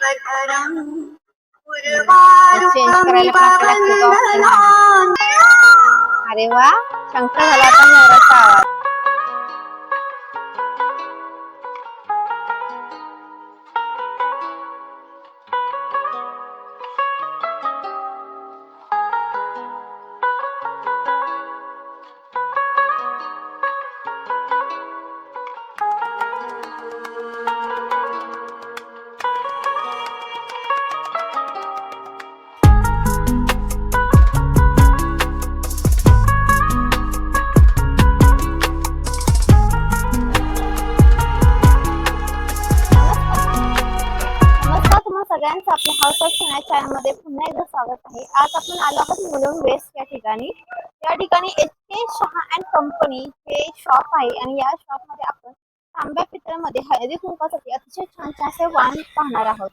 Change करायला पण आपल्याला खूप ऑप्शन आहे. अरे वा, शंख झाला आता मोराचा आवाज. सगळ्यांचं आपल्या हाऊस ऑफ चॅनल चॅनलमध्ये पुन्हा एकदा स्वागत आहे. आज आपण आलो आहोत मुलुंड वेस्ट या ठिकाणी. या ठिकाणी एच.के. शहा अँड कंपनी हे शॉप आहे आणि या शॉप मध्ये आपण तांब्या पितळमध्ये हळदी कुंकवासाठी अतिशय छान छान असे वाण पाहणार आहोत.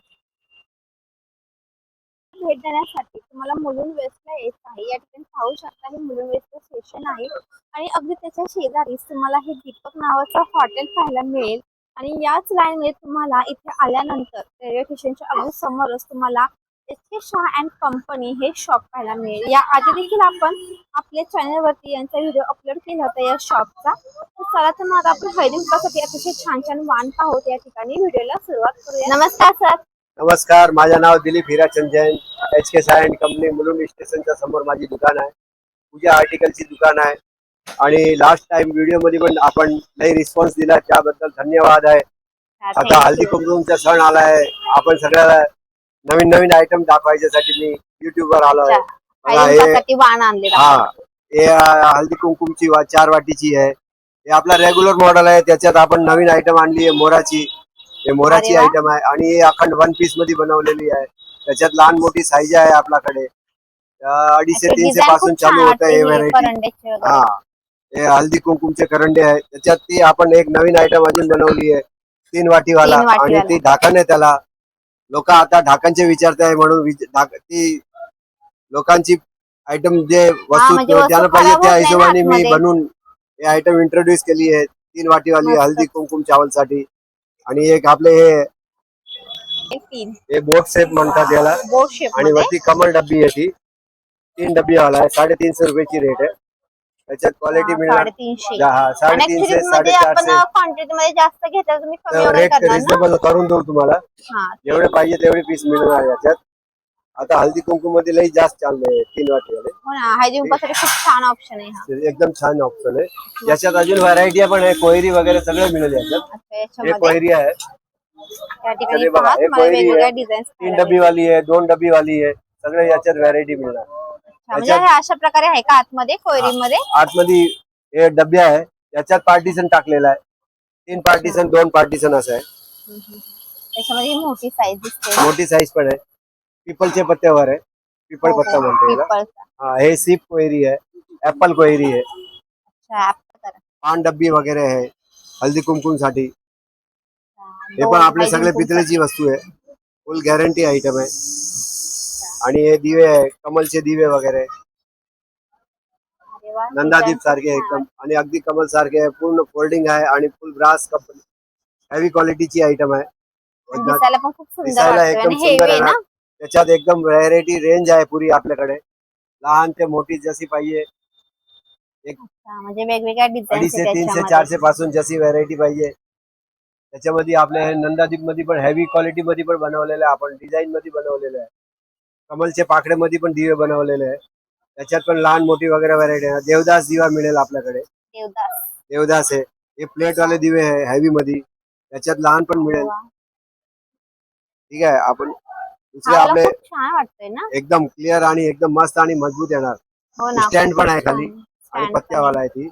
भेट देण्यासाठी तुम्हाला मुलुंड वेस्टला यायचं आहे. या ठिकाणी पाहू शकता हे मुलुंड वेस्ट स्टेशन आहे आणि अगदी त्याच्या शेजारीच तुम्हाला हे दीपक नावाचं हॉटेल पाहायला मिळेल. आणि याच लाईन मध्ये तुम्हाला इथे आल्यानंतर रेल्वे स्टेशनच्या अगदी समोरच तुम्हाला एच.के. शहा अँड कंपनी हे शॉप पाहायला मिळेल. या आधी देखील आपण आपल्या चॅनल वरती यांचा व्हिडिओ अपलोड केला होता या शॉपचा. तर चला तर मग आपण हळदी कुंकवासाठी अतिशय छान छान वाण पाहूत. या ठिकाणी व्हिडिओला सुरुवात करूया. नमस्कार सर. नमस्कार, माझे नाव Dilip Hirachand Jain. H K. Shah and company Mulund स्टेशनच्या समोर माझी दुकान आहे. पूजा आर्टिकलची दुकान आहे आणि लास्ट टाइम व्हिडिओ मध्ये पण आपण लई रिस्पॉन्स दिला, त्याबद्दल धन्यवाद आहे. आता हल्दी कुंकूचा सण आलाय, आपण सगळ्याला नवीन नवीन आयटम दाखवायच्यासाठी मी युट्यूब वर आलो आहे. हे हल्दी कुंकुमची 4 वाटीची आहे. हे आपला रेग्युलर मॉडेल आहे. त्याच्यात आपण नवीन आयटम आणली आहे मोराची. हे मोराची आयटम आहे आणि हे अखंड 1 पीस मध्ये बनवलेली आहे. त्याच्यात लहान मोठी साईज आहे आपल्याकडे. 250-300 पासून चालू होत आहे हे व्हरायटी. हे हल्दी कुंकुमचे करंडे आहे. त्याच्यात ती आपण एक नवीन आयटम अजून बनवली आहे 3 वाटीवाला आणि ती ढाकण आहे. त्याला लोक आता ढाकणचे विचारत आहे म्हणून ती लोकांची आयटम जे वस्तू ज्याला पाहिजे त्या हिशोबाने मी बनवून हे आयटम इंट्रोड्यूस केली आहे. 3 वाटीवाली हल्दी कुंकुम चावल साठी. आणि एक आपले हे बोट शेप म्हणतात याला आणि वरती कमल डब्बी आहे. ती 3 डब्बी वाला आहे. 350 रुपयाची रेट आहे. त्याच्यात क्वालिटी मिळणार 350 450 रेट रिजनेबल करून देऊ तुम्हाला. जेवढे पाहिजे तेवढे पीस मिळणार याच्यात. आता हल्दी कुंकुम मध्ये लई जास्त चाललंय 3 वाटीवाले. खूप छान ऑप्शन आहे. एकदम छान ऑप्शन आहे. याच्यात अजून व्हरायटी पण आहे. कोयरी वगैरे सगळं मिळेल याच्यात. हे कोयरी आहे. बघा, हे कोयरी आहे. 3 डब्बी वाली आहे, 2 डब्बी वाली आहे. सगळे याच्यात व्हरायटी मिळणार. म्हणजे अशा प्रकारे आहे का आतमध्ये कोयरीमध्ये? आतमध्ये हे डब्बे आहे. याच्यात पार्टिशन टाकलेला आहे. 3 पार्टिशन 2 पार्टिशन असं आहे. त्याच्यामध्ये मोठी साईज दिसते. मोठी साईज पण आहे. पिपलच्या पत्त्यावर आहे. पिपळ पत्ता म्हणतो. हे सीप कोयरी आहे. ऍपल कोयरी आहे. पान डब्बी वगैरे आहे हल्दी कुंकुम साठी. हे पण आपले सगळे पितळेची वस्तू आहे. फुल गॅरंटी आयटम आहे. आणि हे दिवे आहे, कमलचे दिवे वगैरे नंदादीप सारखे एकदम आणि अगदी कमल सारखे पूर्ण फोल्डिंग आहे आणि फुल ब्रास कंपनी हेवी क्वालिटीची आयटम आहे. दिसायला एकदम सुंदर आहे. त्याच्यात एकदम व्हरायटी रेंज आहे पुरी आपल्याकडे. लहान ते मोठी जशी पाहिजे. म्हणजे वेगवेगळ्या डिझाईन 250-300-400 पासून जशी व्हरायटी पाहिजे. त्याच्यामध्ये आपल्या नंदादीप मध्ये पण हेवी क्वालिटी मध्ये पण बनवलेलं आहे. आपण डिझाईन मध्ये बनवलेलं आहे. कमलचे पाकड्या मध्ये पण दिवे बनवलेले आहे. त्याच्यात पण लहान मोठी वगैरे व्हरायटी आहे. देवदास दिवा मिळेल आपल्याकडे. देवदास आहे. हे प्लेट वाले दिवे आहे हेवी मध्ये. त्याच्यात लहान पण मिळेल. ठीक आहे. आपण दुसरे आपले एकदम क्लिअर आणि एकदम मस्त आणि मजबूत येणार. स्टँड पण आहे खाली आणि पत्त्यावाला आहे. ती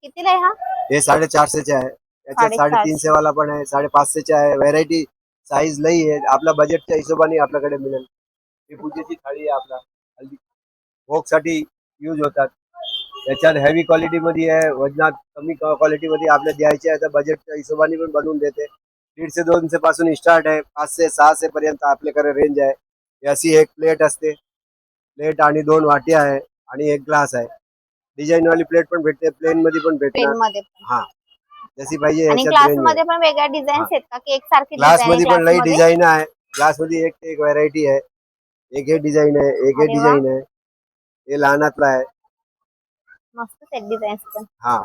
कितीला आहे हा? हे 450 आहे. त्याच्यात 350 वाला पण आहे. 550 आहे. व्हरायटी साईज लई आहे. आपल्या बजेटच्या हिशोबाने आपल्याकडे मिळेल. ही पूजेची थाळी आहे. आपला हल्दी भोग साठी यूज होतात. त्याच्यात हेवी क्वालिटी मध्ये आहे. वजनात कमी क्वालिटी मध्ये आपल्या द्यायचे आहे तर बजेटच्या हिशोबाने पण बनवून देते. 150-200 पासून स्टार्ट आहे. 500-600 पर्यंत आपल्याकडे रेंज आहे. अशी एक प्लेट असते. प्लेट आणि 2 वाटी आहे आणि एक ग्लास आहे. डिझाईन वाली प्लेट पण भेटते. प्लेन मध्ये पण भेटणार. जशी पाहिजे आणि याच्यात ग्लास रेंज आहे. मध्ये पण वेगळ्या डिझाईन्स आहेत का की एकसारखी ग्लास डिझाईन आहे मध्ये पण लई ग्लास मध्ये? डिझाईन आहे. ग्लास मध्ये एक ते एक व्हरायटी आहे. एक हे डिझाईन आहे, एक हे अरे वा, डिझाईन आहे. हे लहानातला आहे. मस्त आहेत डिझाईन्स पण. हा,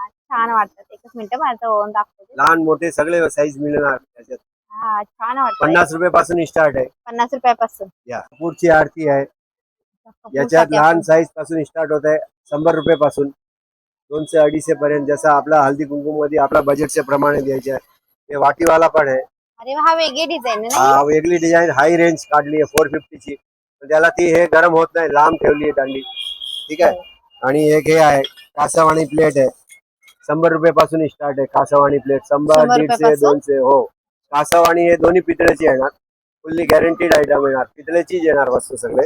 छान वाटतात. एकच मिनिट माझं ओळून दाखवते. लहान मोठे सगळे साईज मिळणार त्याच्यात. हा, छान वाटतंय. 50 रुपये पासून स्टार्ट आहे. 50 रुपयापासून. या कपूरची आरती आहे. याच्यात कपूरसाठी लहान आपण साईज पासून स्टार्ट होत आहे 100 रुपये पासून 200-250 पर्यंत. जसा आपला हल्दी कुंकुम मध्ये आपला बजेटच्या प्रमाणे द्यायचे आहे. हे वाटीवाला पण आहे. अरे वा, हा वेगळी डिझाईन आहे ना ही? हा, वेगळी डिझाईन हाय रेंज काढली आहे 450 ची. त्याला ती हे गरम होत नाही, लांब ठेवली आहे दांडी. ठीक आहे. आणि एक हे आहे कासवाणी प्लेट आहे. 100 रुपये पासून स्टार्ट आहे कासवाणी प्लेट. 100, 100 150, रुपयापासून? 200. हो, कासवाणी हे दोन्ही पितळेची येणार. फुल्ली गॅरंटीड आयटम येणार. पितळेचीच येणार वस्तू सगळे.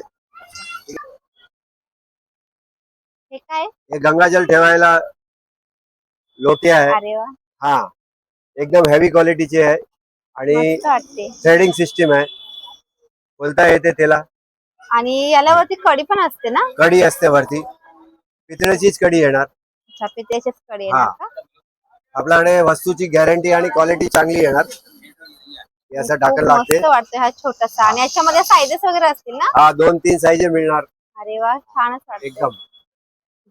हे काय? हे गंगाजल ठेवायला लोटे आहे. अरे वा, हा, एकदम हेवी क्वालिटीचे आहे. आणि मस्त वाटते. थ्रेडिंग सिस्टीम आहे. बोलता येते त्याला. आणि याला वरती कडी पण असते ना? कडी असते वरती. पितळेचीच कडी येणार. अच्छा, पितळेचीच कडी हा, येणार का? आपल्याकडे वस्तूची गॅरंटी आणि क्वालिटी चांगली येणार. हे असं खूप टाकायला लागते. मस्त वाटतंय हा छोटासा. आणि याच्यामध्ये साईजेस वगैरे असतील ना? हा, 2-3 साईज मिळणार अरे वा, छानच वाटतंय. एकदम.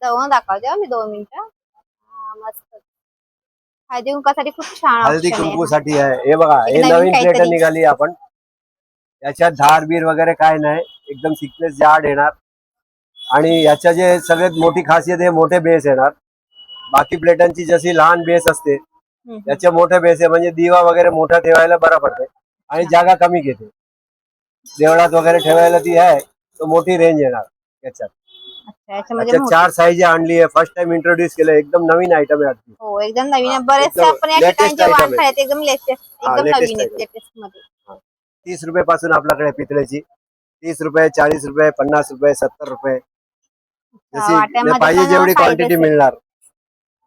जवळून दाखवते हा मी 2 मिनिटं. हा, मस्त. हळदी कुंकासाठी खूप छान हल्दी ऑप्शन आहे कुंकू हा. साठी आहे. हे बघा, एक हे नवीन नवीन प्लेट काहीतरी. निघाली आपण. याच्यात धार बीर वगैरे काय नाही. एकदम थिकनेस जाड येणार. आणि याच्या जे सगळ्यात मोठी खासियत आहे मोठे बेस येणार. बाकी प्लेटांची जशी लहान बेस असते याचे मोठे बेस आहे. म्हणजे दिवा वगैरे मोठा ठेवायला बरा पडते. आणि जागा कमी घेते. देवळात वगैरे ठेवायला ती आहे तर मोठी रेंज येणार याच्यात. अच्छा, याच्यामध्ये याच्यात 4 साईज आणली आहे. फर्स्ट टाइम इंट्रोड्यूस केलं. एकदम नवीन आयटम आहे अगदी. हो, एकदम नवीन आहे. हा, बरेचसे एकदम आपण या latest ठिकाणी जे item वाण आहे. खायचे एकदम लेटेस्ट, हा, एकदम latest नवीन आहेत item. लेटेस्ट मध्ये. 30 रुपये पासून आपल्याकडे पितळेची. 30 रुपये, 40 रुपये, 50 रुपये, 70 रुपये. जशी वाट्यामध्ये पाहिजे पण जेवढी sizes क्वांटिटी आहेत. मिळणार.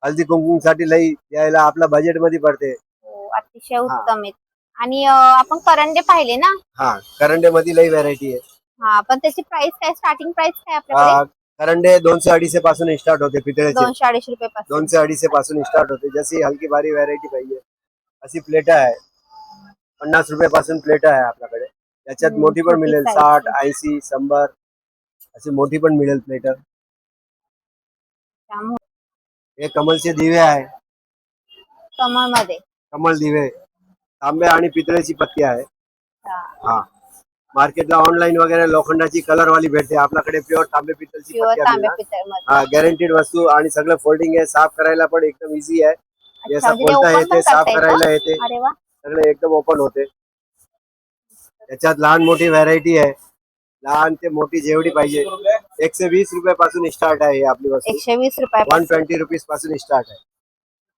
हल्दी कुंकुम साठी लई यायला आपला बजेट मध्ये पडते. हो, अतिशय उत्तम आहेत. आणि आपण करंडे पाहिले ना? हा, करंडे मध्ये लई व्हरायटी आहे. हा, पण त्याची प्राइस काय, स्टार्टिंग प्राइस काय आपल्याकडे? करंडे 200-250 पासून स्टार्ट होते पितळेचे. 200-250 रुपयापासून. 200-250 पासून स्टार्ट होते. जशी हलकी भारी व्हरायटी पाहिजे अशी प्लेट आहे. 50 रुपये पासून प्लेट आहे आपल्याकडे. त्याच्यात मोठी पण छोटी मिळेल. size 60, ची. 80, 100 अशी मोठी पण मिळेल प्लेट. त्यामुळे हे कमलचे दिवे आहे. कमळ मध्ये. कमल दिवे तांबे आणि पितळेची पत्ती आहे. हा, हा, मार्केटला ऑनलाईन वगैरे लोखंडाची कलर वाली भेटते. आपल्याकडे प्युअर तांबे पितळची प्युअर पत्ती तांबे मिळणार. पितळ मध्ये. हा, गॅरंटीड वस्तू. आणि सगळं फोल्डिंग आहे. साफ करायला पण एकदम इझी आहे. हे अच्छा, असं म्हणजे ते खोलता ओपन येते, पण साफ करता करायला येतं? येते. अरे वा. सगळे एकदम ओपन होते. त्याच्यात लहान मोठी व्हरायटी आहे. लहान ते मोठी जेवढी पाहिजे. 120 रुपये पासून स्टार्ट आहे आपली वस्तू. 120 रुपयापासून. 120 रुपीज पासून स्टार्ट आहे.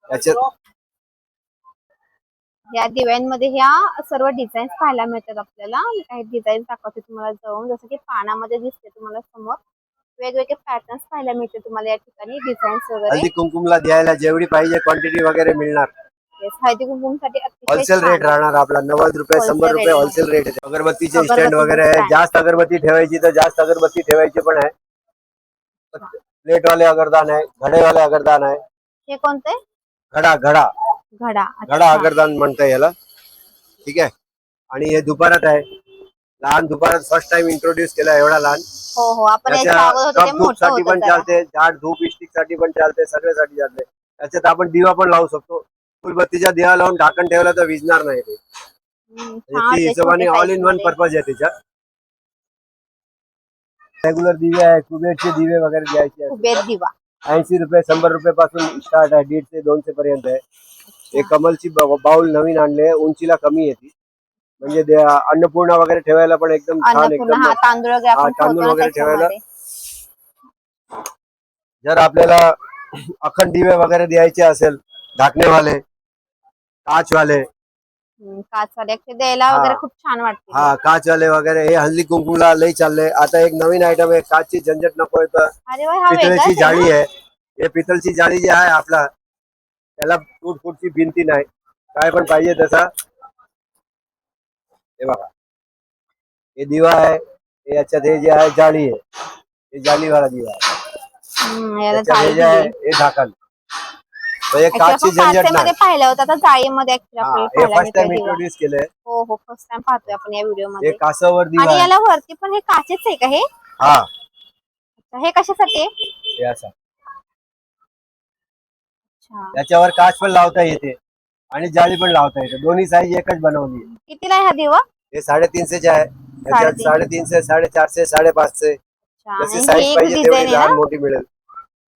त्याच्यात या दिव्यांमध्ये ह्या सर्व डिझाईन्स पाहायला मिळतात आपल्याला. मी काही डिझाईन दाखवते तुम्हाला जवळून. जसं की पानामध्ये दिसते तुम्हाला समोर. वेगवेगळे पॅटर्न्स पाहायला मिळते तुम्हाला या ठिकाणी, डिझाईन्स वगैरे. हल्दी कुंकुमला द्यायला जेवढी पाहिजे क्वांटिटी वगैरे मिळणार. येस, हळदी कुंकुमसाठी अतिशय होलसेल छान रेट आहे. राहणार आपला. 90 रुपये, 100 Wholesale रुपये rate होलसेल रेट आहे. अगरबत्तीचे स्टँड अगरबत्तीचे वगैरे आहे. stand. जास्त अगरबत्ती ठेवायची तर जास्त अगरबत्ती ठेवायची पण आहे. प्लेटवाले अगरदान आहे. घडेवाले अगरदान आहे. हे कोणते? घडा घडा घडा. घडा अच्छा. अगरदान म्हणता याला. ठीक आहे. आणि हे दुपारात आहे. लहान दुपारात फर्स्ट टाइम इंट्रोड्यूस केला एवढा लहान. हो हो, आपण याच्या त्याच्या अगोदर होतं ते कप धूप मोठं साठी होतं पण जरा. चालते. झाड धूप इस्टिक साठी पण चालते. सगळ्यासाठी चालते. त्याच्यात आपण दिवा पण लावू शकतो. फुलबत्तीचा दिवा लावून ढाकण ठेवला तर विझणार नाही ते. छान ती ते हिशोबाने छोटे ऑल size इन वन मध्ये. पर्पज आहे त्याच्या. रेग्युलर दिवे आहे. कुबेरचे दिवे वगैरे द्यायचे आहेत. कुबेर दिवा. 80 रुपये, 100 रुपये पासून स्टार्ट आहे. 150-200 पर्यंत आहे. हे कमलची बाउल नवीन आणले. उंचीला कमी येते. म्हणजे अन्नपूर्णा वगैरे ठेवायला पण एकदम छान. अन्नपूर्णा, एकदम हा तांदूळ वगैरे आपण तांदूळ ठेवतो ना वगैरे ठेवायला. त्याच्यामध्ये. जर आपल्याला अखंड दिवे वगैरे द्यायचे असेल, झाकणेवाले, काचवाले. काचवाले actually द्यायला वगैरे खूप छान वाटते. हा, काचवाले वगैरे हे हल्दी कुंकुमला लई चाललंय. आता एक नवीन आयटम आहे. काचची झंझट नको तर अरे वा, हा पितळेची वेगळाच आहे जाळी ना? आहे. हे पितळची जाळी जी आहे आपला त्याला फूटची भिंती नाही. काय पण पाहिजे तसा. हे बघा, हे दिवा आहे. हे याच्यात हे जे आहे जाळी आहे. हे जाळीवाला दिवा आहे. याला त्याच्यात जाळी हे जे आहे दिली. हे झाकण. म्हणजे काचची झंझट मध्ये नाही. पाहिलं होतं, आता जाळीमध्ये हे आपल्याला फर्स्ट टाइम दिवा. इंट्रोड्यूस केलंय. हो हो, फर्स्ट टाइम पाहतोय आपण या व्हिडिओ हे मध्ये. कासावर दिवा आणि आहे. याला वरती पण हे काचेच आहे का हे? हा, हे कशासाठी आहे? हे असं अच्छा, त्याच्यावर काच पण लावता येते आणि जाळी पण लावता येते. दोन्ही साईज एकच बनवली. कितीला आहे हा दिवा? हे 350 चे आहे. त्याच्यात 350. 350, 450, 550. अच्छा, जशी आणि साईज ही एक पाहिजे डिझाईन तेवढी आहे लहान ना? मोठी मिळेल.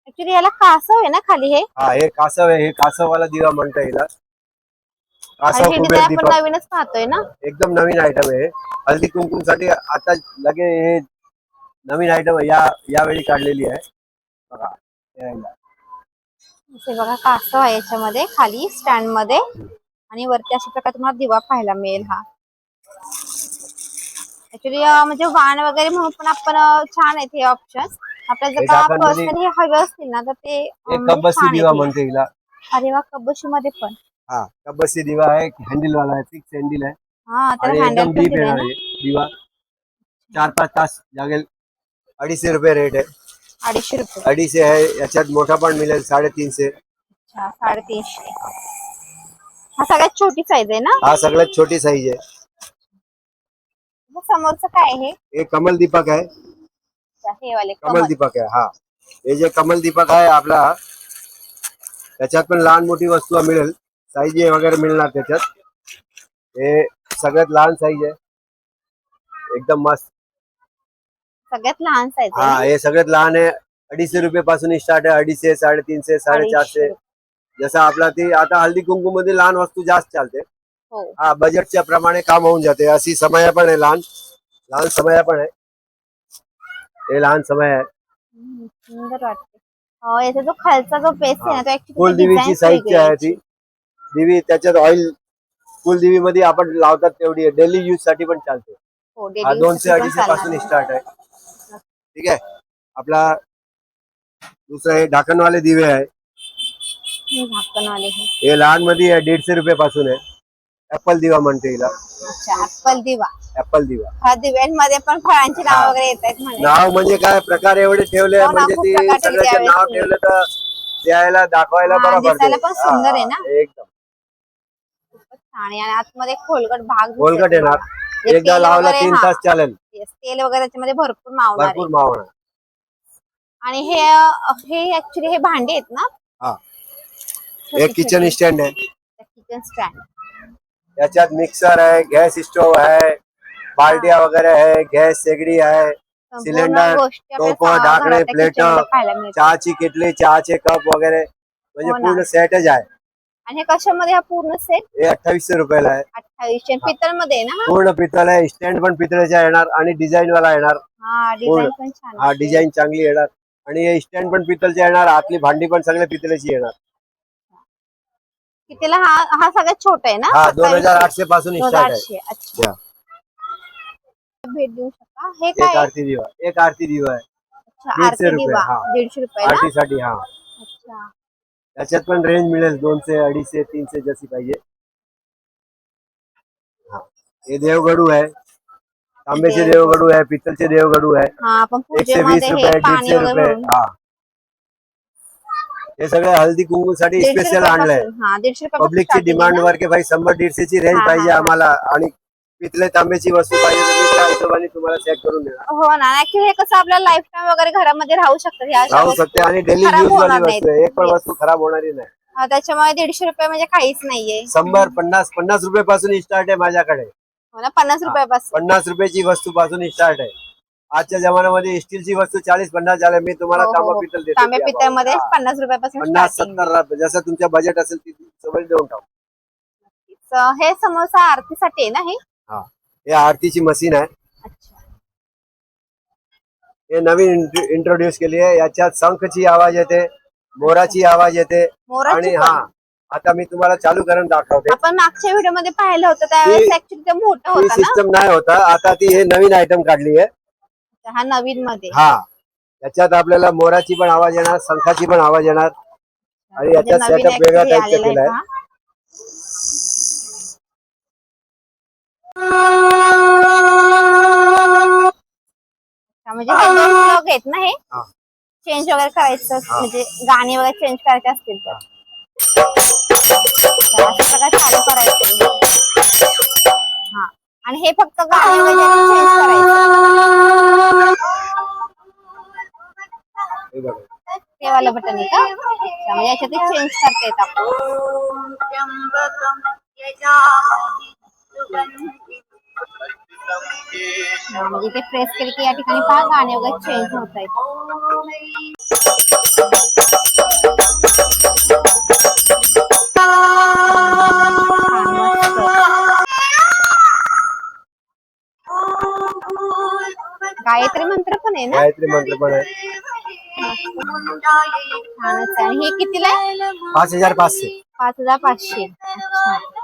ऍक्च्युली याला कासव आहे ना खाली हे? हा, हे कासव आहे. हे कासववाला दिवा म्हणता येईल. आणि कासव हे कुबेर डिझाईन आपण दीपक नवीनच पाहतोय ना? एकदम नवीन आयटम आहे. हल्दी कुंकुमसाठी आता लगे हे नवीन आयटम यावेळी काढलेली आहे बघा. हे बघा, कासव आहे याच्यामध्ये खाली स्टँड मध्ये, आणि वरती अशा प्रकारे तुम्हाला दिवा पाहायला मिळेल. हा ऍक्च्युली म्हणजे वाण वगैरे म्हणून पण आपण छान आहेत हे ऑप्शन. आपल्याला जर हे का ढाकणमध्ये पर्सनली हवे असतील ना तर ते एक म्हणजे कब्बसी छान दिवा आहेत हे. म्हणते हिला. अरे वा, कबशी मध्ये पण. हा, कब्बसी दिवा आहे. हँडल वाला आहे, फिक्स हँडल आहे. हा, त्याला आणि हँडल एकदम पण डीप दिलंय येणार ना? आहे दिवा. 4-5 तास लागेल. 250 रुपये रेट आहे. 250 रुपये. 250 आहे. याच्यात मोठा पण मिळेल 350. अच्छा, 350. हा सगळ्यात छोटी साईज आहे ना? हा सगळ्यात छोटी साईज आहे. समोरचं काय आहे? हे कमल दीपक आहे. अच्छा, हे वाले कमल कमल. दीपक आहे. हा, हे जे कमल दीपक आहे आपला, त्याच्यात पण लहान मोठी वस्तू मिळेल. साईज वगैरे मिळणार त्याच्यात. हे सगळ्यात लहान साईज आहे. एकदम मस्त. सगळ्यात लहान साईज आहे हा, ना? हे सगळ्यात लहान आहे. 250 रुपये पासून स्टार्ट आहे. 250, 350, 250 450. रुपये. जसं आपला ती आता हल्दी कुंकू मध्ये लहान वस्तू जास्त चालते. हो. हा, बजेटच्या प्रमाणे काम होऊन जाते. अशी समया पण आहे, लहान लहान समया पण आहे. हे लहान समय आहे. सुंदर वाटते. याचा जो खालचा जो बेस आहे ना, तो ऍक्च्युली फुलदिवीची डिझाईन वेगळी साईजची आहे आहे ती याची. दिवी. त्याच्यात ऑइल फुलदिवी मध्ये आपण लावतात तेवढी आहे. डेली यूज साठी पण चालते. हो, हा, डेली 200, पण 250 चालणार पासून आहे. स्टार्ट आहे. ठीक आहे. आपला दुसरं हे ढाकणवाले दिवे आहे. झाकणवाले हे. हे लहान मध्ये 150 रुपये पासून आहे. ऍपल दिवा म्हणते हिला. अच्छा, ऍपल दिवा. ऍपल दिवा. हा, दिव्यांमध्ये पण फळांची नाव वगैरे येत आहेत म्हणे. नाव म्हणजे काय प्रकार एवढे ठेवले, हो ना, म्हणजे खूप ती प्रकार ठेवले सगळ्याचे त्यावेळेस नाव तुम्ही. ठेवले तर द्यायला दाखवायला हा, बरं पडते. दिसायला पण सुंदर आहे ना? एकदम खूपच छान आहे. आणि आतमध्ये खोलगट भाग दिसतोय गोलगट येणार. तुम्हाला. म्हणजे एकदा तेल लावला वगैरे, 3 हा तास चालेल. तेल वगैरे त्याच्यामध्ये भरपूर मावणार आहे. भरपूर मावणार. आणि हे हे ऍक्च्युली हे भांडे आहेत ना? हा, हे छोटे किचन छोटे स्टँड आहे. Kitchen stand. त्याच्यात मिक्सर आहे, गॅस स्टोव्ह आहे, बाल्टिया वगैरे आहे, गॅस शेगडी आहे, संपूर्ण सिलेंडर, गोष्टी टोप, आपल्याला ढाकणे, घरातल्या प्लेट, किचन मध्ये पाहायला मिळतात. चहाची किटली, चहाचे कप वगैरे, म्हणजे हो ना. पूर्ण सेटच आहे. आणि हे कशामध्ये हा पूर्ण सेट? हे 2800 रुपयाला आहे. 2800. पितळ मध्ये आहे ना हा? पूर्ण पितळ आहे. स्टँड पण पितळेचा येणार आणि डिझाईन वाला येणार. हा, पूर्ण. डिझाईन पण छान हा, वाटते. डिझाईन चांगली येणार. आणि हे स्टँड पण पितळचे येणार. आतली भांडी पण सगळे पितळेची येणार. कितीला हा? हा सगळ्यात छोटा आहे ना? हा, 2800 पासून स्टार्ट आहे. 2800. अच्छा, भेट देऊ शकता. हे एक काय आहे? आरती दिवा. एक आरती दिवा आहे. अच्छा, 150 आरती रुपये. दिवा. हा, 150 रुपयाला. आरती साठी. हा, अच्छा. त्याच्यात पण रेंज मिळेल 200, 250, 300 जशी पाहिजे. हा, हे देवगडू आहे. तांब्याचे देवगडू आहे, पितलचे देवगडू आहे. हा, आपण 120 पूजेमध्ये हे रुपये, पाणी 150 वगैरे रुपये. भरून. हा, हे सगळे हल्दी कुंकू साठी 150 स्पेशल आणलंय. रुपयापासून. हा, 150 रुपयापासून पब्लिकची स्टार्टिंग आहे डिमांड ना? वर की भाई 100-150 ची रेंज हा हा पाहिजे हा. आम्हाला, आणि पितळे तांब्याची वस्तू पाहिजे तर मी त्या हिशोबाने तुम्हाला सेट करून देणार. हो ना, ऍक्च्युली हे कसं आपल्याला लाईफ टाइम वगैरे घरामध्ये राहू शकतात ह्या अशा राहू शकते वस्तू. आणि डेली खराब यूज वाली होणार वस्तू आहे. एक पण नाहीत. वस्तू खराब होणारी नाही. त्याच्यामुळे 150 रुपये म्हणजे काहीच नाहीये. 100, 50 रुपये पासून स्टार्ट आहे माझ्याकडे. हो ना, 50 हा, रुपयापासून. 50 रुपयाची वस्तू पासून स्टार्ट आहे. आजच्या जमान्यामध्ये स्टीलची वस्तू 40-50 झाल्या. मी तुम्हाला हो हो तांबा हो. पितल देतो. तांबे पितळ मध्ये 50 रुपयापासून 50, स्टार्टिंग. 70 जसं तुमच्या बजेट असेल ती सवय देऊन टाकू. हे समोसा आरतीसाठी आहे ना हे? हा, हे आरतीची मशीन आहे. अच्छा. हे नवीन इंट्रोड्यूस केली आहे. याच्यात शंखची आवाज येते, मोराची आवाज येते. मोराची आणि पण? हा, आता मी तुम्हाला चालू करून दाखवते. आपण मागच्या व्हिडिओ मध्ये पाहिलं होतं त्यावेळेस ऍक्च्युली ते मोठं ही होतं ना? सिस्टम नाही होता. आता ती हे नवीन आयटम काढली आहे. हा, नवीन मध्ये. हा, याच्यात आपल्याला मोराची पण आवाज येणार, शंखाची पण आवाज येणार. आणि म्हणजे याच्यात नवीन सेटअप वेगळ्या हे टाईपचा आलेलं आहे केला आहे. का? म्हणजे हे 2 प्लग आहेत ना हे? हा. चेंज वगैरे करायचं हा. म्हणजे गाणी वगैरे चेंज करायचे असतील तर. तर अशा प्रकारे चालू करायचं. हा, आणि हे फक्त गाणे वगैरे चेंज करायचं. हे बघा. ते वाला बटन आहे का? अच्छा, म्हणजे याच्यात चेंज करता येत आपण. हा, म्हणजे ते प्रेस केले की या ठिकाणी पहा गाणे वगैरे चेंज होत आहेत. गायत्री मंत्र पण आहे ना? गायत्री मंत्र पण आहे. छानच आहे. आणि हे कितीला आहे? 5500. 5500. अच्छा.